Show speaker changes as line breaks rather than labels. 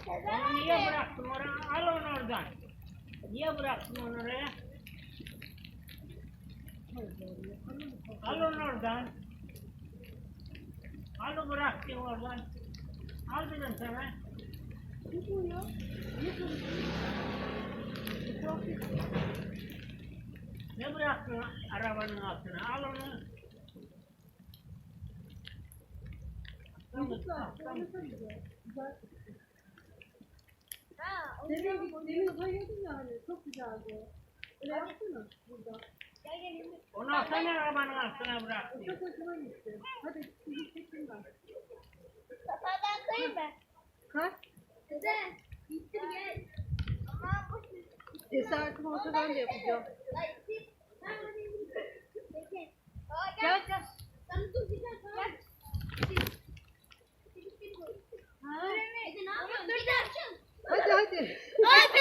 Onu niye bıraktın oraya? Al onu oradan. Niye bıraktın onu oraya? Al onu oradan. Al onu bıraktın oradan. Al dedim sana. Ne bıraktın arabanın altına? Al onu.
Demin bayıldım yani. Çok güzeldi. Öyle yapsana burada.
Onu alsana arabanın altına bıraktın.
Çok hoşuma gitti. Hadi sizi çekin ben.
Kafadan koyayım ben.
Kalk.
Güzel. Gittim gel. Aman bu.
Cesaretim olsa ben de yapacağım.
Ay siz. Peki. Gel gel. Sen dur güzel tamam. Gel. Ha. Ne yapıyorsun?
Hadi hadi.
Abi